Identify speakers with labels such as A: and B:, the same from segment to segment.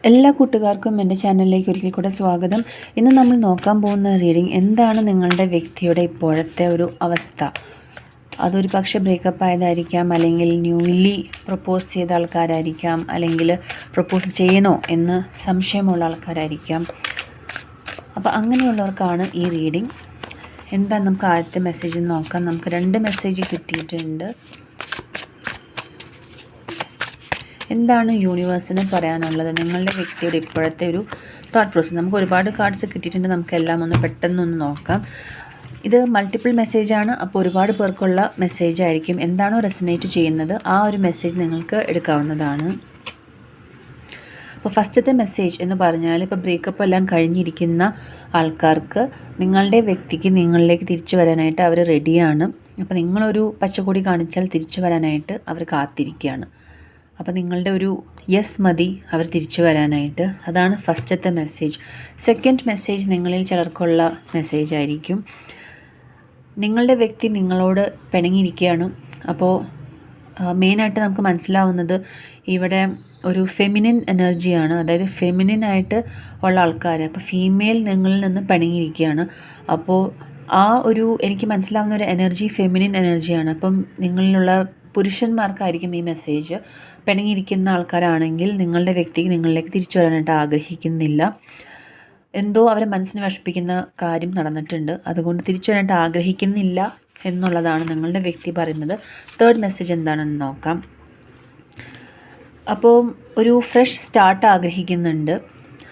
A: എല്ലാ കൂട്ടുകാർക്കും എൻ്റെ ചാനലിലേക്ക് ഒരിക്കൽ കൂടെ സ്വാഗതം. ഇന്ന് നമ്മൾ നോക്കാൻ പോകുന്ന റീഡിംഗ് എന്താണ് നിങ്ങളുടെ വ്യക്തിയുടെ ഇപ്പോഴത്തെ ഒരു അവസ്ഥ. അതൊരു പക്ഷേ ബ്രേക്കപ്പ് ആയതായിരിക്കാം, അല്ലെങ്കിൽ ന്യൂലി പ്രപ്പോസ് ചെയ്ത ആൾക്കാരായിരിക്കാം, അല്ലെങ്കിൽ പ്രപ്പോസ് ചെയ്യണോ എന്ന് സംശയമുള്ള ആൾക്കാരായിരിക്കാം. അപ്പോൾ അങ്ങനെയുള്ളവർക്കാണ് ഈ റീഡിംഗ്. എന്താ നമുക്ക് ആദ്യത്തെ മെസ്സേജ് നോക്കാം. നമുക്ക് 2 മെസ്സേജ് കിട്ടിയിട്ടുണ്ട്. എന്താണ് യൂണിവേഴ്സിന് പറയാനുള്ളത് നിങ്ങളുടെ വ്യക്തിയുടെ ഇപ്പോഴത്തെ ഒരു തോട്ട് പ്രോസസ്. നമുക്ക് ഒരുപാട് കാർഡ്സ് കിട്ടിയിട്ടുണ്ട്, നമുക്കെല്ലാം ഒന്ന് പെട്ടെന്നൊന്ന് നോക്കാം. ഇത് മൾട്ടിപ്പിൾ മെസ്സേജാണ്, അപ്പോൾ ഒരുപാട് പേർക്കുള്ള മെസ്സേജ് ആയിരിക്കും. എന്താണോ റെസനേറ്റ് ചെയ്യുന്നത് ആ ഒരു മെസ്സേജ് നിങ്ങൾക്ക് എടുക്കാവുന്നതാണ്. അപ്പോൾ ഫസ്റ്റത്തെ മെസ്സേജ് എന്ന് പറഞ്ഞാൽ, ഇപ്പോൾ ബ്രേക്കപ്പ് എല്ലാം കഴിഞ്ഞിരിക്കുന്ന ആൾക്കാർക്ക് നിങ്ങളുടെ വ്യക്തിക്ക് നിങ്ങളിലേക്ക് തിരിച്ചു വരാനായിട്ട് അവർ റെഡിയാണ്. അപ്പോൾ നിങ്ങളൊരു പച്ചക്കൊടി കാണിച്ചാൽ തിരിച്ചു വരാനായിട്ട് അവർ കാത്തിരിക്കുകയാണ്. അപ്പോൾ നിങ്ങളുടെ ഒരു യെസ് മതി അവർ തിരിച്ചു വരാനായിട്ട്. അതാണ് ഫസ്റ്റത്തെ മെസ്സേജ്. സെക്കൻഡ് മെസ്സേജ് നിങ്ങളിൽ ചിലർക്കുള്ള മെസ്സേജ് ആയിരിക്കും. നിങ്ങളുടെ വ്യക്തി നിങ്ങളോട് പിണങ്ങിയിരിക്കുകയാണ്. അപ്പോൾ മെയിനായിട്ട് നമുക്ക് മനസ്സിലാവുന്നത് ഇവിടെ ഒരു ഫെമിനിൻ എനർജിയാണ്, അതായത് ഫെമിനിനായിട്ട് ഉള്ള ആൾക്കാർ. അപ്പോൾ ഫീമെയിൽ നിങ്ങളിൽ നിന്ന് പിണങ്ങിയിരിക്കുകയാണ്. അപ്പോൾ ആ ഒരു എനിക്ക് മനസ്സിലാവുന്ന ഒരു എനർജി ഫെമിനിൻ എനർജിയാണ്. അപ്പം നിങ്ങളിലുള്ള പുരുഷന്മാർക്കായിരിക്കും ഈ മെസ്സേജ്. പിണങ്ങിയിരിക്കുന്ന ആൾക്കാരാണെങ്കിൽ നിങ്ങളുടെ വ്യക്തിക്ക് നിങ്ങളിലേക്ക് തിരിച്ചു വരാനായിട്ട് ആഗ്രഹിക്കുന്നില്ല. എന്തോ അവരെ മനസ്സിനെ വിഷമിപ്പിക്കുന്ന കാര്യം നടന്നിട്ടുണ്ട്, അതുകൊണ്ട് തിരിച്ചു വരാനായിട്ട് ആഗ്രഹിക്കുന്നില്ല എന്നുള്ളതാണ് നിങ്ങളുടെ വ്യക്തി പറയുന്നത്. തേർഡ് മെസ്സേജ് എന്താണെന്ന് നോക്കാം. അപ്പോൾ ഒരു ഫ്രഷ് സ്റ്റാർട്ട് ആഗ്രഹിക്കുന്നുണ്ട്.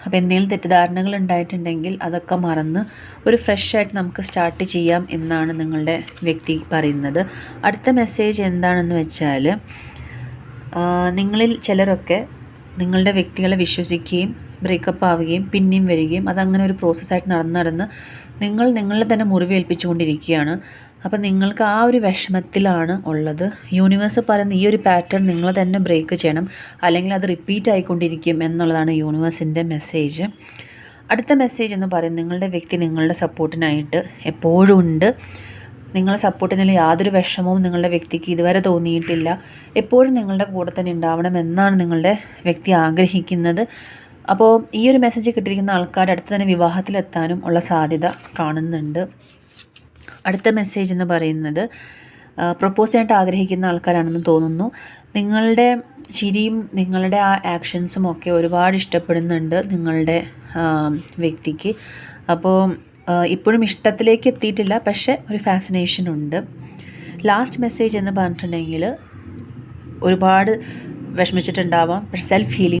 A: അപ്പോൾ എന്തെങ്കിലും തെറ്റിദ്ധാരണകൾ ഉണ്ടായിട്ടുണ്ടെങ്കിൽ അതൊക്കെ മറന്ന് ഒരു ഫ്രഷായിട്ട് നമുക്ക് സ്റ്റാർട്ട് ചെയ്യാം എന്നാണ് നിങ്ങളുടെ വ്യക്തി പറയുന്നത്. അടുത്ത മെസ്സേജ് എന്താണെന്ന് വെച്ചാൽ, നിങ്ങളിൽ ചിലരൊക്കെ നിങ്ങളുടെ വ്യക്തികളെ വിശ്വസിക്കുകയും ബ്രേക്കപ്പ് ആവുകയും പിന്നെയും വരികയും അതങ്ങനെ ഒരു പ്രോസസ്സായിട്ട് നടന്ന് നിങ്ങളെ തന്നെ മുറിവേൽപ്പിച്ചുകൊണ്ടിരിക്കുകയാണ്. അപ്പോൾ നിങ്ങൾക്ക് ആ ഒരു വിഷമത്തിലാണ് ഉള്ളത്. യൂണിവേഴ്സ് പറയുന്ന ഈ ഒരു പാറ്റേൺ നിങ്ങൾ തന്നെ ബ്രേക്ക് ചെയ്യണം, അല്ലെങ്കിൽ അത് റിപ്പീറ്റ് ആയിക്കൊണ്ടിരിക്കും എന്നുള്ളതാണ് യൂണിവേഴ്സിൻ്റെ മെസ്സേജ്. അടുത്ത മെസ്സേജ് എന്ന് പറയുന്നത്, നിങ്ങളുടെ വ്യക്തി നിങ്ങളുടെ സപ്പോർട്ടിനായിട്ട് എപ്പോഴും ഉണ്ട്. നിങ്ങളെ സപ്പോർട്ട് ചെയ്യുന്നതിൽ യാതൊരു വിഷമവും നിങ്ങളുടെ വ്യക്തിക്ക് ഇതുവരെ തോന്നിയിട്ടില്ല. എപ്പോഴും നിങ്ങളുടെ കൂടെ തന്നെ ഉണ്ടാവണം എന്നാണ് നിങ്ങളുടെ വ്യക്തി ആഗ്രഹിക്കുന്നത്. അപ്പോൾ ഈ ഒരു മെസ്സേജ് കിട്ടിയിരിക്കുന്ന ആൾക്കാർ അടുത്ത് തന്നെ വിവാഹത്തിലെത്താനും ഉള്ള സാധ്യത കാണുന്നുണ്ട്. അടുത്ത മെസ്സേജ് എന്ന് പറയുന്നത്, പ്രപ്പോസ് ചെയ്യാനായിട്ട് ആഗ്രഹിക്കുന്ന ആൾക്കാരാണെന്ന് തോന്നുന്നു. നിങ്ങളുടെ ചിരിയും നിങ്ങളുടെ ആ ആക്ഷൻസും ഒക്കെ ഒരുപാട് ഇഷ്ടപ്പെടുന്നുണ്ട് നിങ്ങളുടെ വ്യക്തിക്ക്. അപ്പോൾ ഇപ്പോഴും ഇഷ്ടത്തിലേക്ക് എത്തിയിട്ടില്ല, പക്ഷേ ഒരു ഫാസിനേഷൻ ഉണ്ട്. ലാസ്റ്റ് മെസ്സേജ് എന്ന് പറഞ്ഞിട്ടുണ്ടെങ്കിൽ, ഒരുപാട് വിഷമിച്ചിട്ടുണ്ടാവാം, പക്ഷെ സെൽഫ് ഹീലിംഗ്